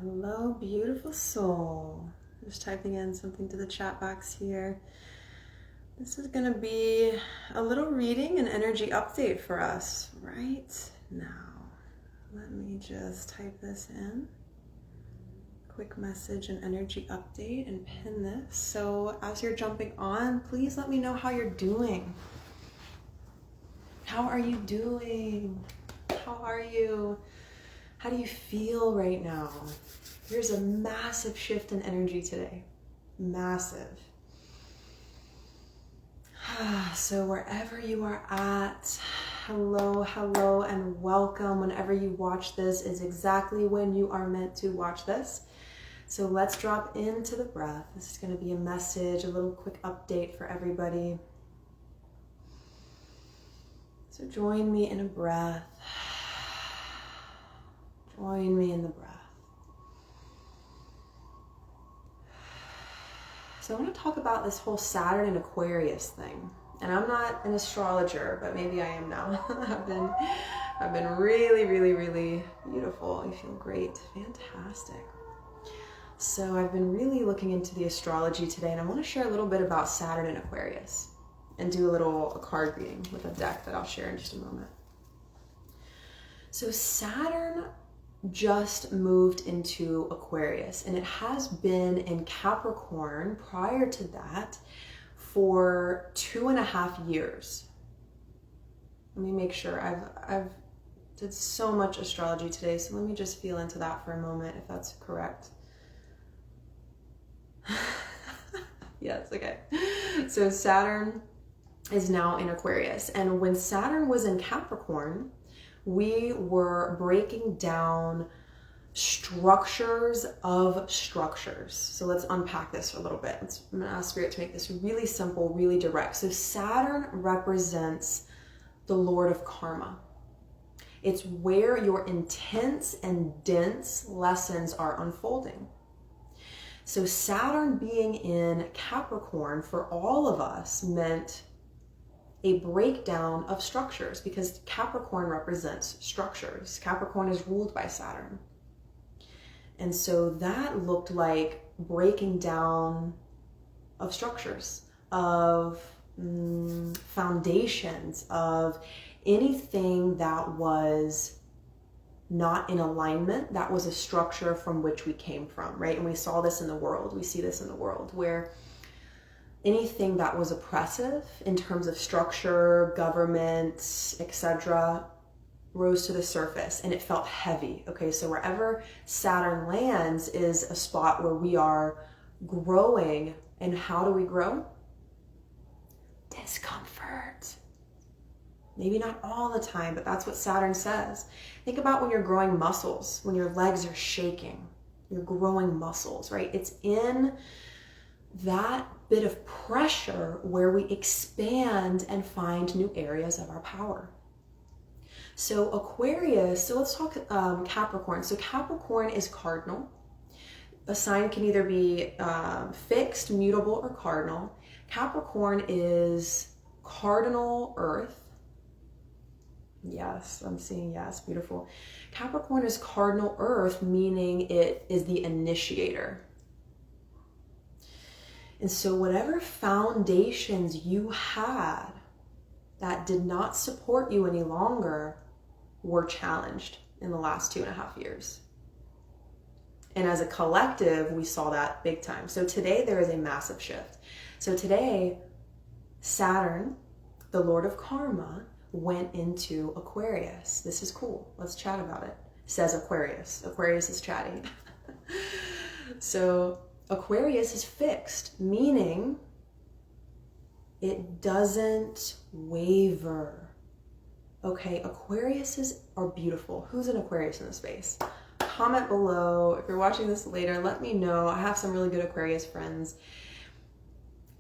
Hello, beautiful soul. Just typing in something to the chat box here. This is going to be a little reading and energy update for us right now. Let me just type this in. Quick message and energy update and pin this. So as you're jumping on, please let me know how you're doing. How are you doing? How are you? How do you feel right now? There's a massive shift in energy today. Massive. So wherever you are at, hello, hello, and welcome. Whenever you watch this is exactly when you are meant to watch this. So let's drop into the breath. This is going to be a message, a little quick update for everybody. So join me in a breath. Join me in the breath. So I want to talk about this whole Saturn and Aquarius thing. And I'm not an astrologer, but maybe I am now. I've been really, really, really beautiful. You feel great. Fantastic. So I've been really looking into the astrology today, and I want to share a little bit about Saturn and Aquarius and do a card reading with a deck that I'll share in just a moment. So Saturn just moved into Aquarius, and it has been in Capricorn prior to that for 2.5 years. Let me make sure. I've did so much astrology today, so let me just feel into that for a moment, if that's correct. Yes, okay. So Saturn is now in Aquarius, and when Saturn was in Capricorn, we were breaking down structures of structures. So let's unpack this for a little bit. I'm going to ask Spirit to make this really simple, really direct. So Saturn represents the Lord of Karma. It's where your intense and dense lessons are unfolding. So Saturn being in Capricorn for all of us meant a breakdown of structures, because Capricorn represents structures. Capricorn is ruled by Saturn. And so that looked like breaking down of structures, of foundations, of anything that was not in alignment, that was a structure from which we came from, right? And we saw this in the world. We see this in the world where anything that was oppressive in terms of structure, government, etc., rose to the surface, and it felt heavy. Okay, so wherever Saturn lands is a spot where we are growing. And how do we grow? Discomfort. Maybe not all the time, but that's what Saturn says. Think about when you're growing muscles, when your legs are shaking, you're growing muscles, right? It's in that bit of pressure where we expand and find new areas of our power. So Aquarius, so let's talk Capricorn. So Capricorn is cardinal. A sign can either be fixed, mutable, or cardinal. Capricorn is cardinal earth. Yes, I'm seeing yes, beautiful. Capricorn is cardinal earth, meaning it is the initiator. And so whatever foundations you had that did not support you any longer were challenged in the last 2.5 years. And as a collective, we saw that big time. So today there is a massive shift. So today, Saturn, the Lord of Karma, went into Aquarius. This is cool. Let's chat about it. Says Aquarius. Aquarius is chatting. So Aquarius is fixed, meaning it doesn't waver. Okay, Aquariuses are beautiful. Who's an Aquarius in the space? Comment below. If you're watching this later, let me know. I have some really good Aquarius friends,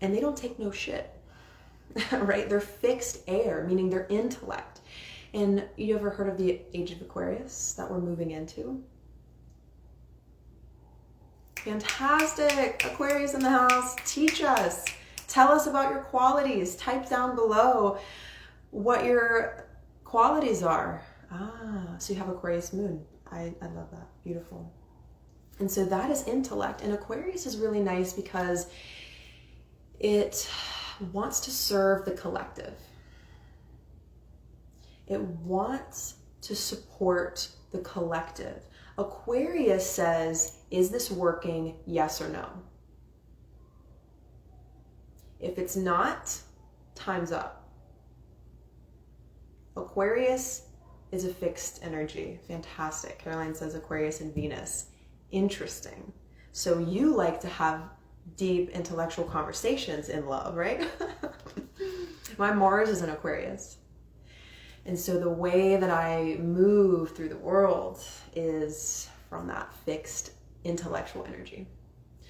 and they don't take no shit, right? They're fixed air, meaning they're intellect. And you ever heard of the age of Aquarius that we're moving into? Fantastic. Aquarius in the house. Teach us. Tell us about your qualities. Type down below what your qualities are. So you have Aquarius moon. I love that. Beautiful. And so that is intellect. And Aquarius is really nice because it wants to serve the collective. It wants to support the collective. Aquarius says, is this working? Yes or no? If it's not, time's up. Aquarius is a fixed energy. Fantastic. Caroline says Aquarius and Venus. Interesting. So you like to have deep intellectual conversations in love, right? My Mars is in Aquarius. And so the way that I move through the world is from that fixed intellectual energy.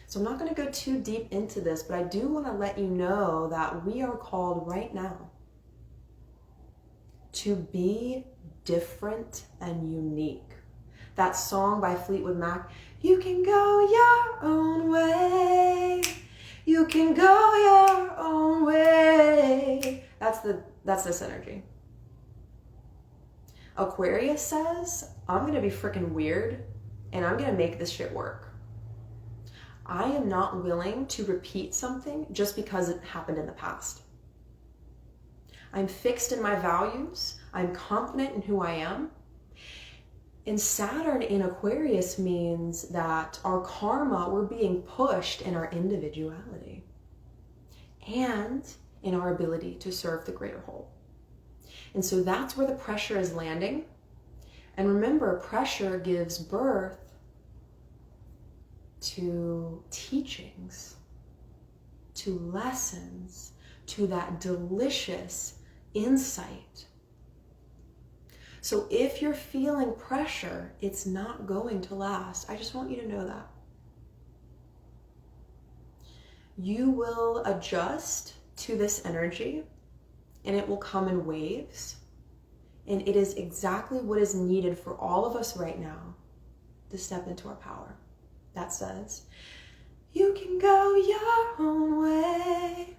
So I'm not going to go too deep into this, but I do want to let you know that we are called right now to be different and unique. That song by Fleetwood Mac, you can go your own way. You can go your own way. That's this energy. Aquarius says, I'm going to be freaking weird and I'm going to make this shit work. I am not willing to repeat something just because it happened in the past. I'm fixed in my values. I'm confident in who I am. And Saturn in Aquarius means that our karma, we're being pushed in our individuality and in our ability to serve the greater whole. And so that's where the pressure is landing. And remember, pressure gives birth to teachings, to lessons, to that delicious insight. So if you're feeling pressure, it's not going to last. I just want you to know that. You will adjust to this energy and it will come in waves. And it is exactly what is needed for all of us right now to step into our power. That says, you can go your own way.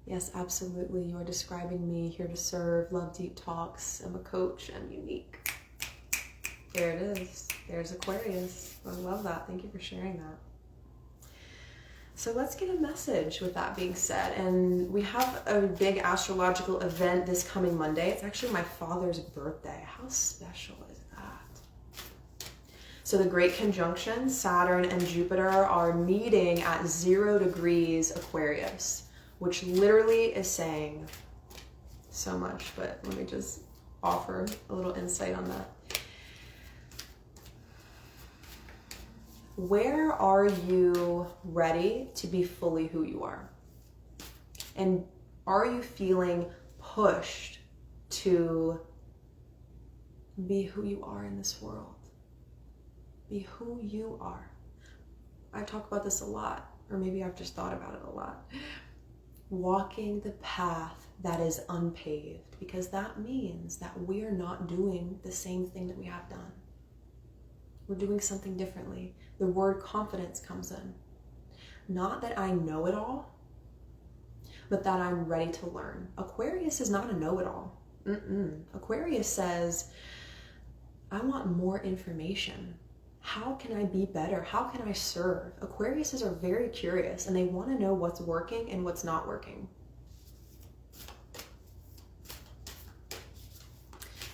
Yes, absolutely. You are describing me, here to serve, love deep talks. I'm a coach and unique. There it is. There's Aquarius. I love that. Thank you for sharing that. So let's get a message with that being said. And we have a big astrological event this coming Monday. It's actually my father's birthday. How special is that? So the great conjunction, Saturn and Jupiter are meeting at 0 degrees Aquarius, which literally is saying so much, but let me just offer a little insight on that. Where are you ready to be fully who you are? And are you feeling pushed to be who you are in this world? Be who you are. I talk about this a lot, or maybe I've just thought about it a lot. Walking the path that is unpaved, because that means that we are not doing the same thing that we have done. We're doing something differently. The word confidence comes in. Not that I know it all, but that I'm ready to learn. Aquarius is not a know-it-all. Aquarius says, I want more information. How can I be better? How can I serve? Aquariuses are very curious and they want to know what's working and what's not working.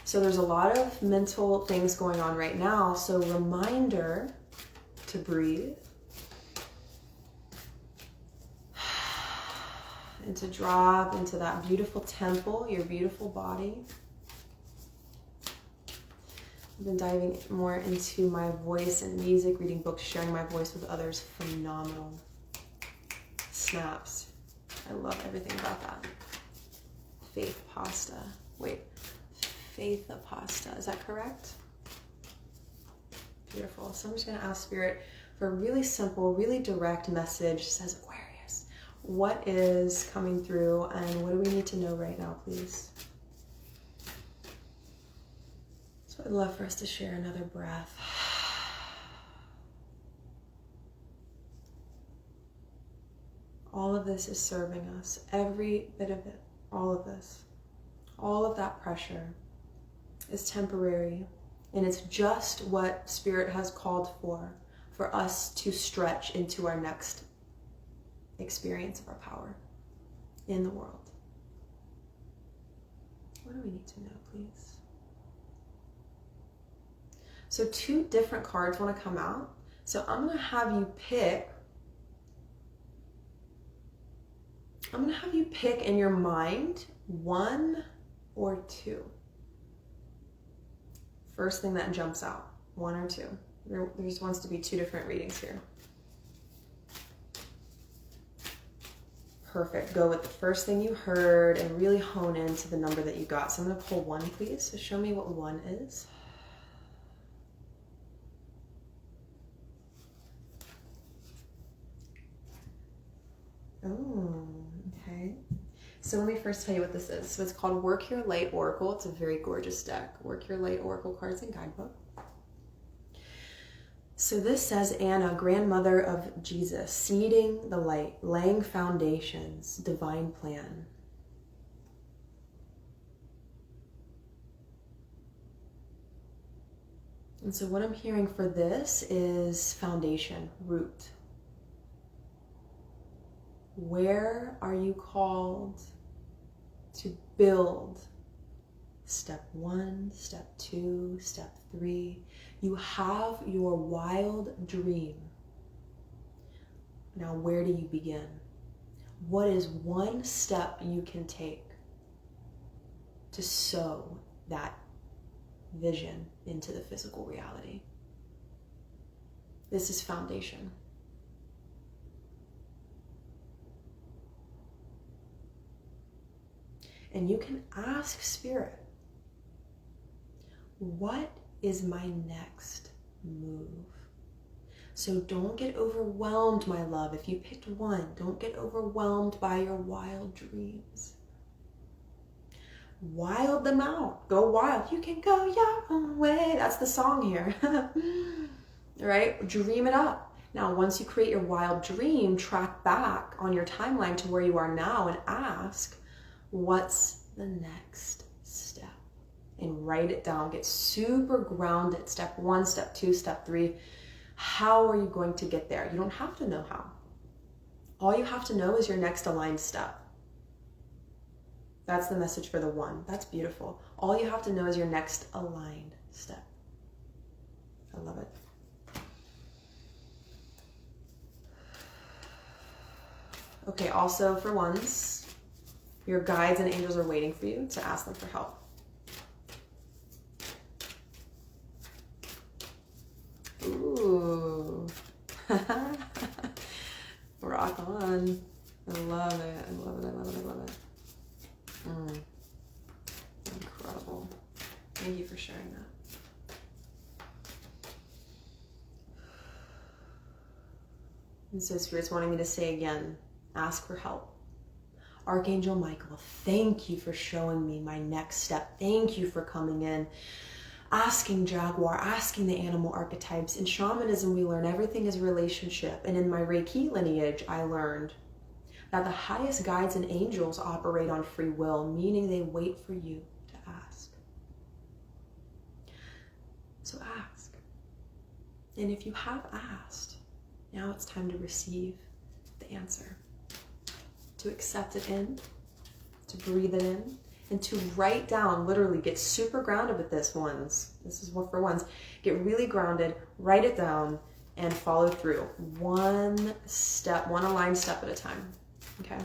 So there's a lot of mental things going on right now. So reminder to breathe and to drop into that beautiful temple, your beautiful body. I've been diving more into my voice and music, reading books, sharing my voice with others. Phenomenal. Snaps. I love everything about that. Faith pasta. Wait. Faith pasta. Is that correct? Beautiful. So I'm just going to ask Spirit for a really simple, really direct message. It says, Aquarius, what is coming through and what do we need to know right now, please? So I'd love for us to share another breath. All of this is serving us. Every bit of it. All of this. All of that pressure is temporary. And it's just what Spirit has called for us to stretch into our next experience of our power in the world. What do we need to know, please? So 2 different cards want to come out. So I'm going to have you pick. I'm going to have you pick in your mind 1 or 2. First thing that jumps out, 1 or 2. There just wants to be 2 different readings here. Perfect. Go with the first thing you heard and really hone into the number that you got. So I'm going to pull 1, please. So show me what 1 is. Oh, okay. So let me first tell you what this is. So it's called Work Your Light Oracle. It's a very gorgeous deck. Work Your Light Oracle cards and guidebook. So this says Anna, grandmother of Jesus, seeding the light, laying foundations, divine plan. And so what I'm hearing for this is foundation, root. Where are you called to build? Step 1, step 2, step 3. You have your wild dream. Now, where do you begin? What is one step you can take to sow that vision into the physical reality? This is foundation. And you can ask Spirit, what is my next move? So don't get overwhelmed, my love. If you picked 1, don't get overwhelmed by your wild dreams. Wild them out. Go wild. You can go your own way. That's the song here. Right? Dream it up. Now, once you create your wild dream, track back on your timeline to where you are now and ask, what's the next step? And write it down. Get super grounded. Step 1, step 2, step 3. How are you going to get there? You don't have to know how. All you have to know is your next aligned step. That's the message for the 1. That's beautiful. All you have to know is your next aligned step. I love it. Okay, also for ones, your guides and angels are waiting for you to ask them for help. Ooh. Rock on. I love it. I love it. I love it. I love it. Incredible. Thank you for sharing that. And so Spirit's wanting me to say again, ask for help. Archangel Michael, thank you for showing me my next step. Thank you for coming in. Asking Jaguar, asking the animal archetypes. In shamanism, we learn everything is relationship. And in my Reiki lineage, I learned that the highest guides and angels operate on free will, meaning they wait for you to ask. So ask. And if you have asked, now it's time to receive the answer. To accept it in, to breathe it in, and to write down, literally get super grounded with this, ones. This is what for ones. Get really grounded, write it down, and follow through. 1 step, 1 aligned step at a time. Okay.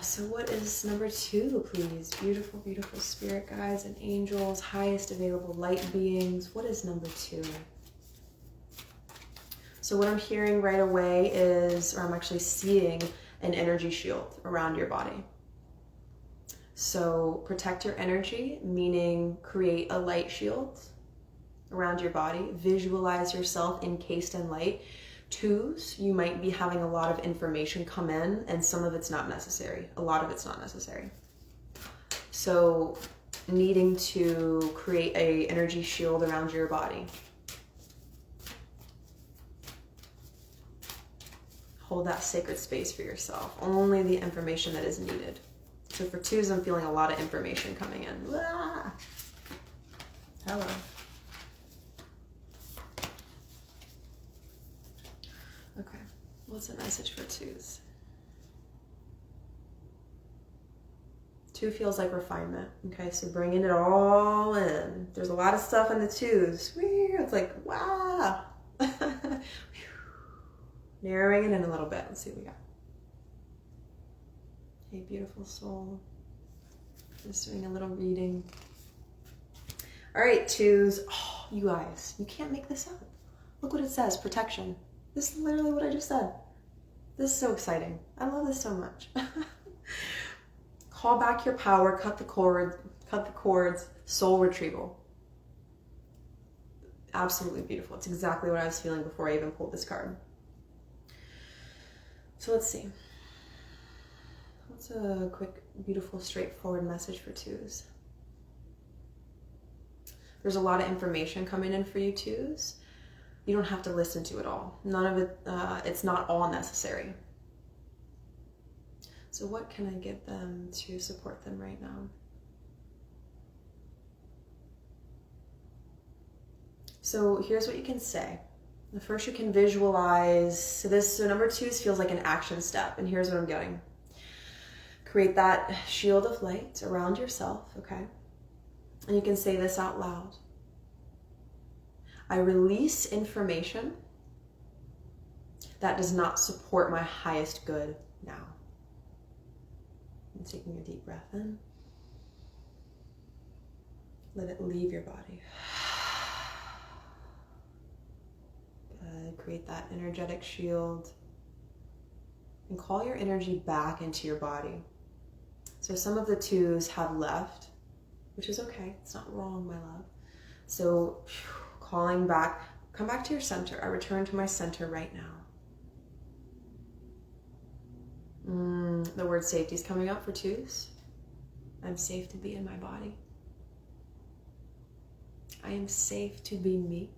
So what is number 2, please? Beautiful, beautiful spirit guides and angels, highest available light beings. What is number 2? So what I'm hearing right away is, or I'm actually seeing, an energy shield around your body. So protect your energy, meaning create a light shield around your body. Visualize yourself encased in light. 2s, you might be having a lot of information come in and some of it's not necessary. A lot of it's not necessary. So needing to create a energy shield around your body. Hold that sacred space for yourself. Only the information that is needed. So for twos, I'm feeling a lot of information coming in. Ah! Hello. Okay, what's a message for twos? Two feels like refinement. Okay, so bringing it all in. There's a lot of stuff in the twos. It's like, wow. Narrowing it in a little bit. Let's see what we got. Hey, beautiful soul. Just doing a little reading. All right, twos. Oh, you guys, you can't make this up. Look what it says, protection. This is literally what I just said. This is so exciting. I love this so much. Call back your power, cut the cords, soul retrieval. Absolutely beautiful. It's exactly what I was feeling before I even pulled this card. So let's see. What's a quick, beautiful, straightforward message for twos? There's a lot of information coming in for you twos. You don't have to listen to it all. None of it, it's not all necessary. So what can I give them to support them right now? So here's what you can say. The first, you can visualize. So number twos feels like an action step. And here's what I'm getting. Create that shield of light around yourself, okay? And you can say this out loud. I release information that does not support my highest good now. And taking a deep breath in. Let it leave your body. Good. Create that energetic shield. And call your energy back into your body. So some of the twos have left, which is okay. It's not wrong, my love. So calling back, come back to your center. I return to my center right now. The word safety is coming up for twos. I'm safe to be in my body. I am safe to be me.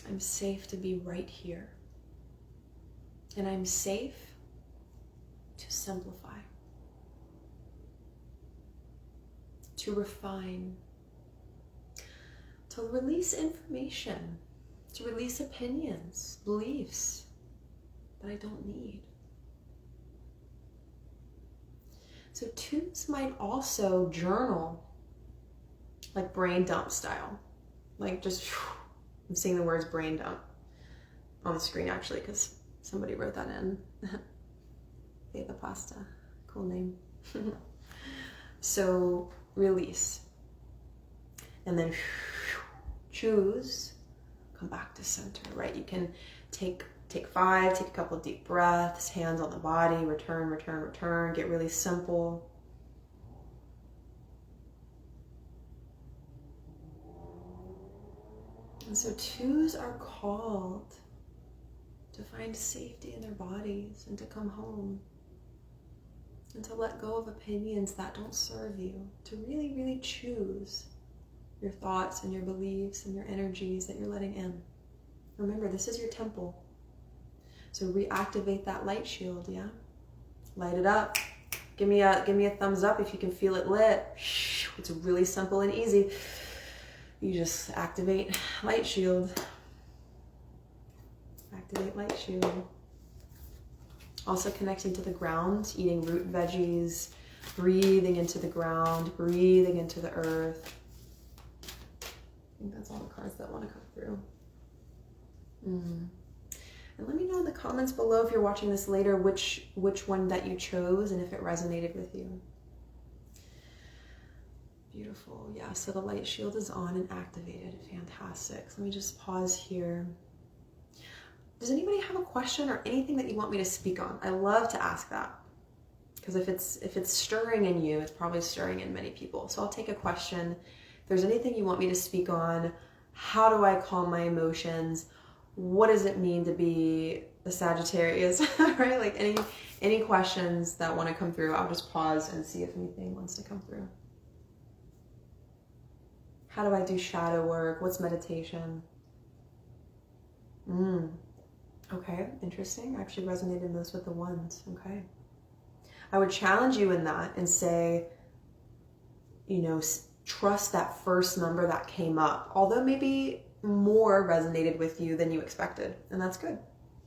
I'm safe to be right here. And I'm safe to simplify, to refine, to release information, to release opinions, beliefs that I don't need. So twos might also journal, like brain dump style, like just, I'm seeing the words brain dump on the screen actually, because somebody wrote that in. Veda Pasta, cool name. So release. And then choose, come back to center, right? You can take 5, take a couple of deep breaths, hands on the body, return, get really simple. And so twos are called to find safety in their bodies and to come home and to let go of opinions that don't serve you, to really, really choose your thoughts and your beliefs and your energies that you're letting in. Remember, this is your temple. So reactivate that light shield, yeah? Light it up. Give me a thumbs up if you can feel it lit. It's really simple and easy. You just activate light shield. Activate light shield. Also connecting to the ground, eating root veggies, breathing into the ground, breathing into the earth. I think that's all the cards that want to come through. And let me know in the comments below if you're watching this later which one that you chose and if it resonated with you. Beautiful. Yeah, so the light shield is on and activated. Fantastic. So let me just pause here. Does anybody have a question or anything that you want me to speak on? I love to ask that. Because if it's stirring in you, it's probably stirring in many people. So I'll take a question. If there's anything you want me to speak on, how do I calm my emotions? What does it mean to be a Sagittarius? Right? Like any questions that want to come through, I'll just pause and see if anything wants to come through. How do I do shadow work? What's meditation? Okay, Interesting. I actually resonated most with the ones. Okay. I would challenge you in that and say, you know, trust that first number that came up, although maybe more resonated with you than you expected. And that's good.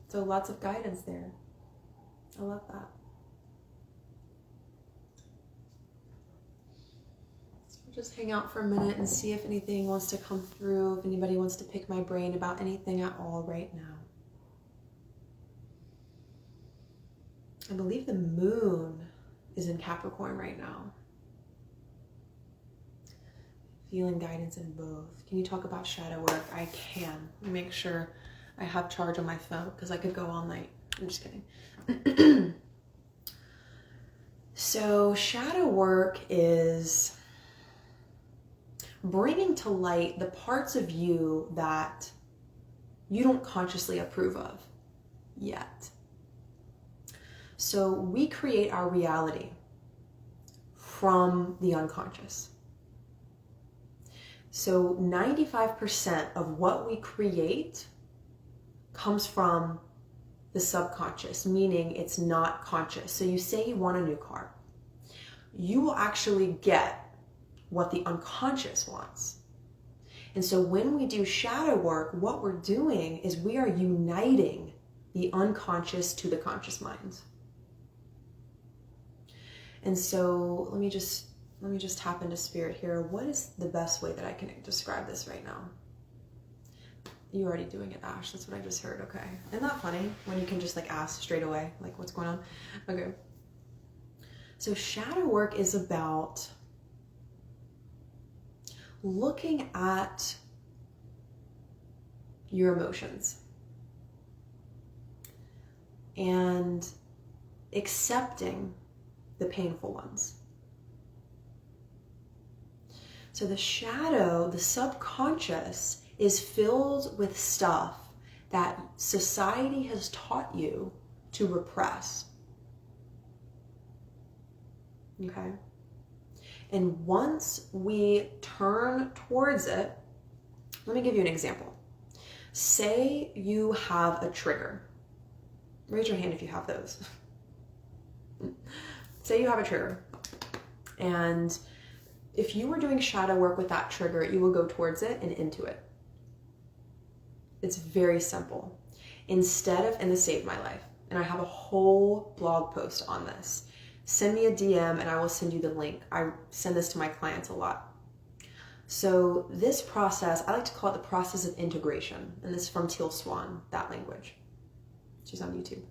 So lots of guidance there. I love that. So we'll just hang out for a minute and see if anything wants to come through, if anybody wants to pick my brain about anything at all right now. I believe the moon is in Capricorn right now. Feeling guidance in both. Can you talk about shadow work? I can. Make sure I have charge on my phone because I could go all night. I'm just kidding. So shadow work is bringing to light the parts of you that you don't consciously approve of yet. So we create our reality from the unconscious. So 95% of what we create comes from the subconscious, meaning it's not conscious. So you say you want a new car. You will actually get what the unconscious wants. And so when we do shadow work, what we're doing is we are uniting the unconscious to the conscious mind. And so let me just tap into spirit here. What is the best way that I can describe this right now? You're already doing it, Ash. That's what I just heard. Okay. Isn't that funny when you can just like ask straight away, like what's going on? Okay. So shadow work is about looking at your emotions and accepting the painful ones. So the shadow, the subconscious, is filled with stuff that society has taught you to repress. Okay? And once we turn towards it, let me give you an example. Say you have a trigger. Raise your hand if you have those. Say you have a trigger, and if you were doing shadow work with that trigger, you will go towards it and into it. It's very simple. Instead of, and this saved my life, and I have a whole blog post on this. Send me a DM and I will send you the link. I send this to my clients a lot. So this process, I like to call it the process of integration, and this is from Teal Swan, that language. She's on YouTube.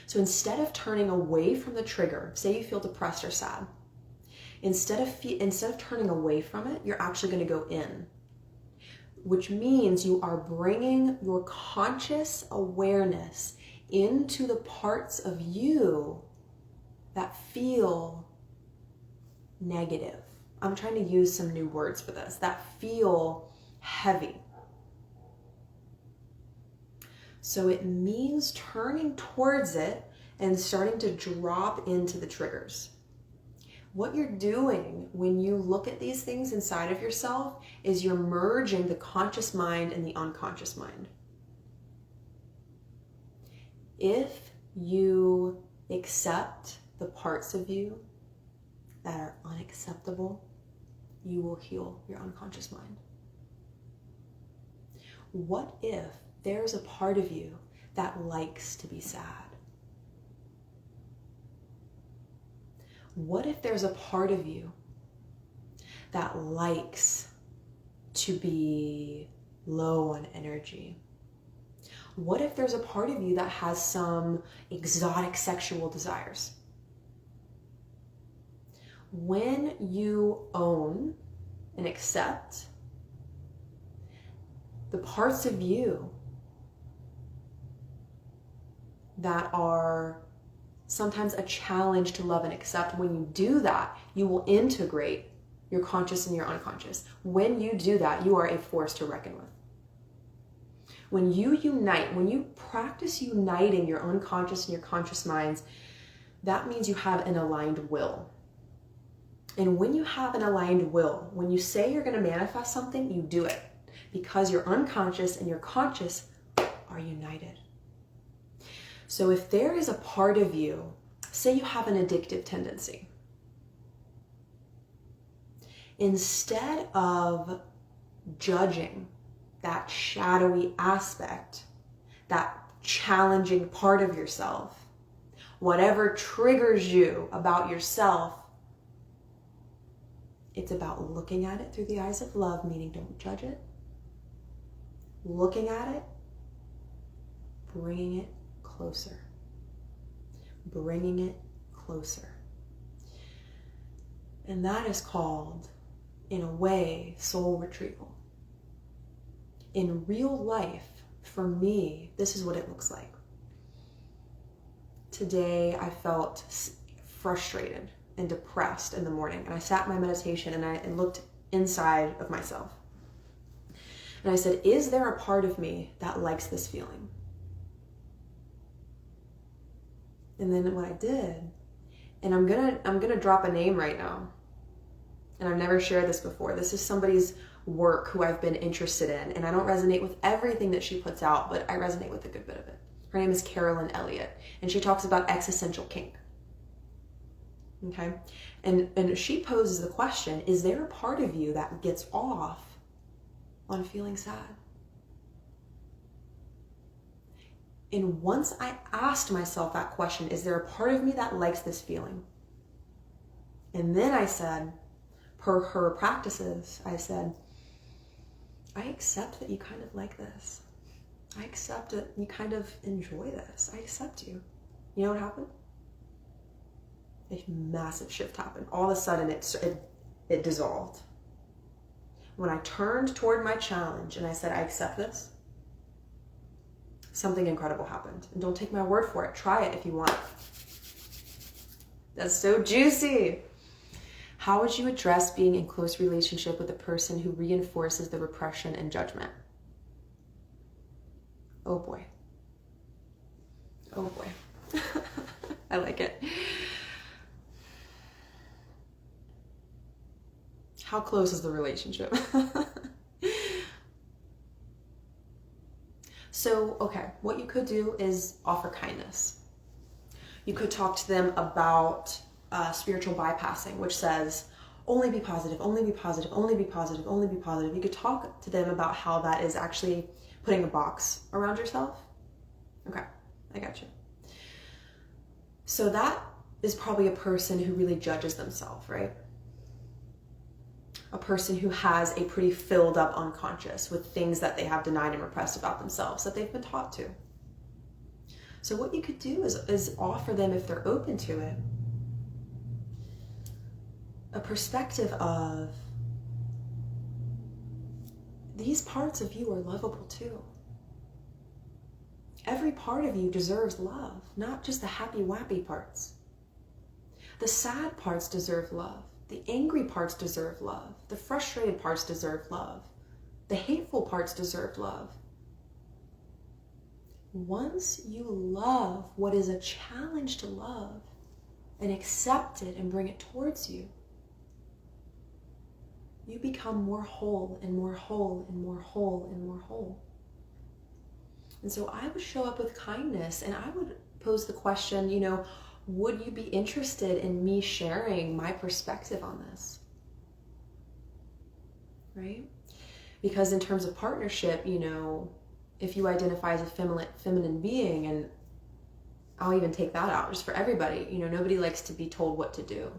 So instead of turning away from the trigger, say you feel depressed or sad, instead of turning away from it, you're actually going to go in, which means you are bringing your conscious awareness into the parts of you that feel negative. I'm trying to use some new words for this, that feel heavy. So it means turning towards it and starting to drop into the triggers. What you're doing when you look at these things inside of yourself is you're merging the conscious mind and the unconscious mind. If you accept the parts of you that are unacceptable, you will heal your unconscious mind. What if there's a part of you that likes to be sad? What if there's a part of you that likes to be low on energy? What if there's a part of you that has some exotic sexual desires? When you own and accept the parts of you that are sometimes a challenge to love and accept, when you do that, you will integrate your conscious and your unconscious. When you do that, you are a force to reckon with. When you unite, when you practice uniting your unconscious and your conscious minds, that means you have an aligned will. And when you have an aligned will, when you say you're going to manifest something, you do it, because your unconscious and your conscious are united. So if there is a part of you, say you have an addictive tendency, instead of judging that shadowy aspect, that challenging part of yourself, whatever triggers you about yourself, it's about looking at it through the eyes of love, meaning don't judge it. Looking at it, bringing it closer. Bringing it closer. And that is called, in a way, soul retrieval. In real life, for me, this is what it looks like. Today, I felt frustrated and depressed in the morning. And I sat in my meditation and I looked inside of myself. And I said, is there a part of me that likes this feeling? And then what I did, and I'm gonna drop a name right now. And I've never shared this before. This is somebody's work who I've been interested in. And I don't resonate with everything that she puts out, but I resonate with a good bit of it. Her name is Carolyn Elliott. And she talks about existential kink. Okay? And she poses the question, is there a part of you that gets off on feeling sad? And once I asked myself that question, is there a part of me that likes this feeling? And then I said, per her practices, I said, I accept that you kind of like this. I accept that you kind of enjoy this. I accept you. You know what happened? A massive shift happened. All of a sudden it dissolved. When I turned toward my challenge and I said, I accept this, something incredible happened. And don't take my word for it. Try it if you want. That's so juicy. How would you address being in close relationship with a person who reinforces the repression and judgment? Oh boy. Oh boy. I like it. How close is the relationship? So, okay, what you could do is offer kindness. You could talk to them about spiritual bypassing, which says, only be positive, only be positive, only be positive, only be positive. You could talk to them about how that is actually putting a box around yourself. Okay, I got you. So that is probably a person who really judges themselves, right? A person who has a pretty filled up unconscious with things that they have denied and repressed about themselves that they've been taught to. So what you could do is offer them, if they're open to it, a perspective of, these parts of you are lovable too. Every part of you deserves love, not just the happy wappy parts. The sad parts deserve love. The angry parts deserve love. The frustrated parts deserve love. The hateful parts deserve love. Once you love what is a challenge to love and accept it and bring it towards you, you become more whole and more whole and more whole and more whole. And so I would show up with kindness and I would pose the question, would you be interested in me sharing my perspective on this? Right? Because in terms of partnership, if you identify as a feminine being, and I'll even take that out just for everybody, nobody likes to be told what to do.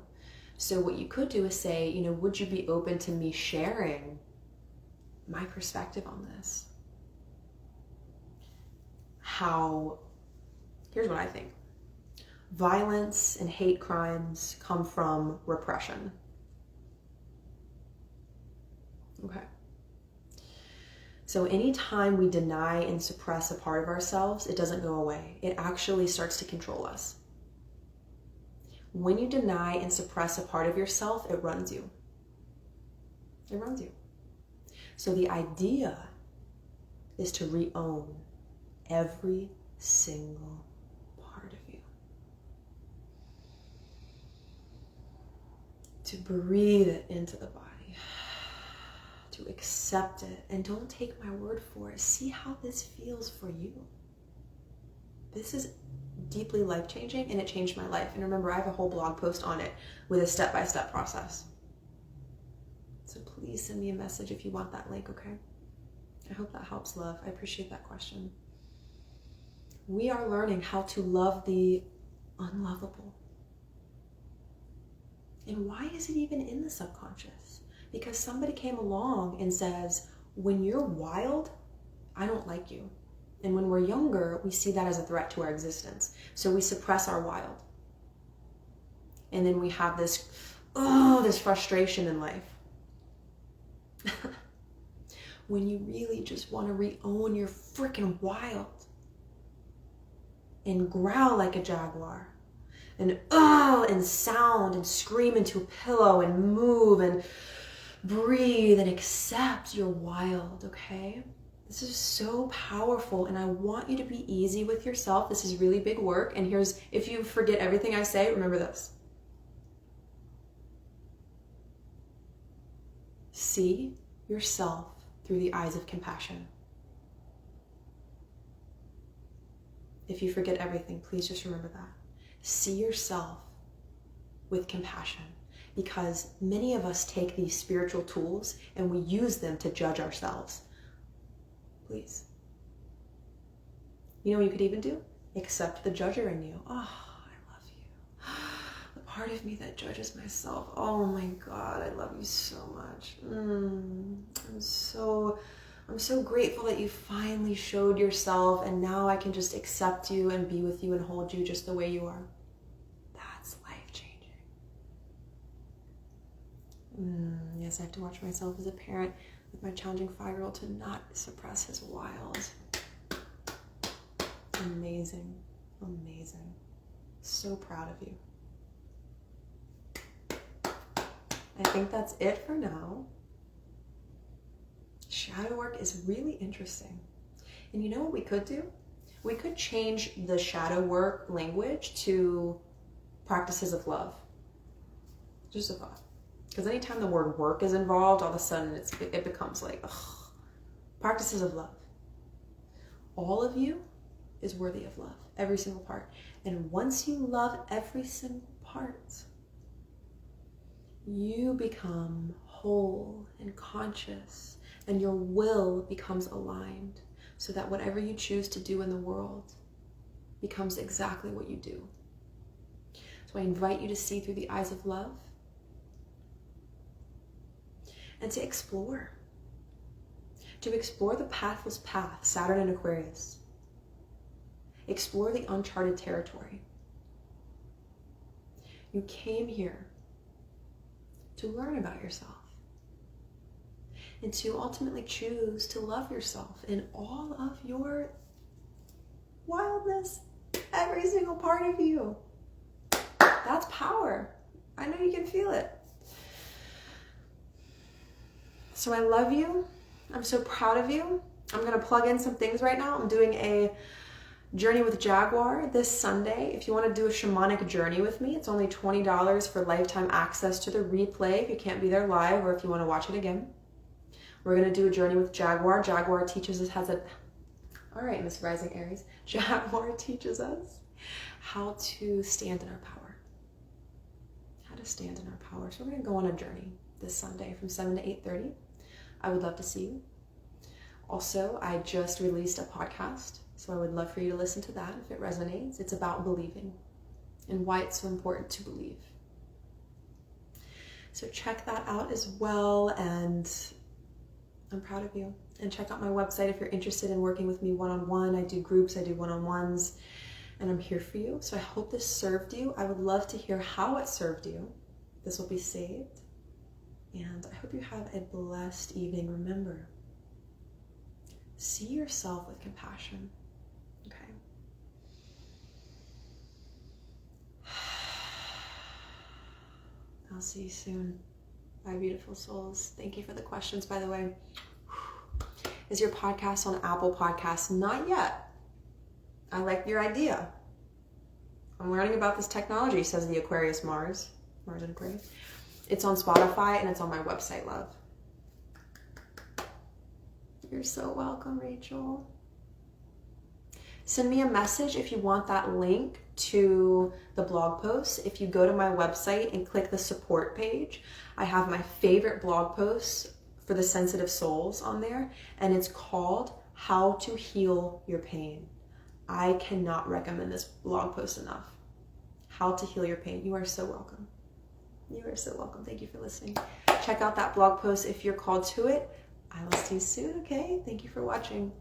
So what you could do is say, would you be open to me sharing my perspective on this? Here's what I think. Violence and hate crimes come from repression. Okay. So anytime we deny and suppress a part of ourselves, it doesn't go away. It actually starts to control us. When you deny and suppress a part of yourself, it runs you. It runs you. So the idea is to re-own every single part of you. To breathe it into the body. To accept it. And don't take my word for it. See how this feels for you. This is deeply life-changing, and it changed my life. And remember, I have a whole blog post on it with a step-by-step process. So please send me a message if you want that link, okay? I hope that helps, love. I appreciate that question. We are learning how to love the unlovable. And why is it even in the subconscious? Because somebody came along and says, when you're wild, I don't like you. And when we're younger, we see that as a threat to our existence. So we suppress our wild. And then we have this frustration in life. When you really just want to re-own your freaking wild and growl like a jaguar and sound and scream into a pillow and move and breathe and accept your wild, okay? This is so powerful, and I want you to be easy with yourself. This is really big work, and here's, if you forget everything I say, remember this. See yourself through the eyes of compassion. If you forget everything, please just remember that. See yourself with compassion, because many of us take these spiritual tools and we use them to judge ourselves. Please. You know what you could even do? Accept the judger in you. Oh, I love you. The part of me that judges myself. Oh my God, I love you so much. I'm so grateful that you finally showed yourself, and now I can just accept you and be with you and hold you just the way you are. That's life-changing. Yes, I have to watch myself as a parent with my challenging 5-year-old to not suppress his wild. Amazing. Amazing. So proud of you. I think that's it for now. Shadow work is really interesting. And you know what we could do? We could change the shadow work language to practices of love. Just a thought. Because anytime the word work is involved, all of a sudden it becomes like, ugh. Practices of love. All of you is worthy of love. Every single part. And once you love every single part, you become whole and conscious, and your will becomes aligned so that whatever you choose to do in the world becomes exactly what you do. So I invite you to see through the eyes of love and to explore the pathless path, Saturn and Aquarius. Explore the uncharted territory. You came here to learn about yourself and to ultimately choose to love yourself in all of your wildness, every single part of you. That's power. I know you can feel it. So I love you. I'm so proud of you. I'm going to plug in some things right now. I'm doing a journey with Jaguar this Sunday. If you want to do a shamanic journey with me, it's only $20 for lifetime access to the replay if you can't be there live or if you want to watch it again. We're going to do a journey with Jaguar. Jaguar teaches us all right, Miss Rising Aries. Jaguar teaches us how to stand in our power. How to stand in our power. So we're going to go on a journey this Sunday from 7 to 8:30. I would love to see you. Also, I just released a podcast, so I would love for you to listen to that if it resonates. It's about believing and why it's so important to believe. So check that out as well, and I'm proud of you. And check out my website if you're interested in working with me one-on-one. I do groups, I do one-on-ones, and I'm here for you. So I hope this served you. I would love to hear how it served you. This will be saved. And I hope you have a blessed evening. Remember, see yourself with compassion. Okay. I'll see you soon. Bye, beautiful souls. Thank you for the questions, by the way. Is your podcast on Apple Podcasts? Not yet. I like your idea. I'm learning about this technology, says the Aquarius Mars and Aquarius. It's on Spotify and it's on my website, love. You're so welcome, Rachel. Send me a message if you want that link to the blog post. If you go to my website and click the support page, I have my favorite blog posts for the sensitive souls on there, and it's called How to Heal Your Pain. I cannot recommend this blog post enough. How to Heal Your Pain. You are so welcome. You are so welcome. Thank you for listening. Check out that blog post if you're called to it. I will see you soon, okay? Thank you for watching.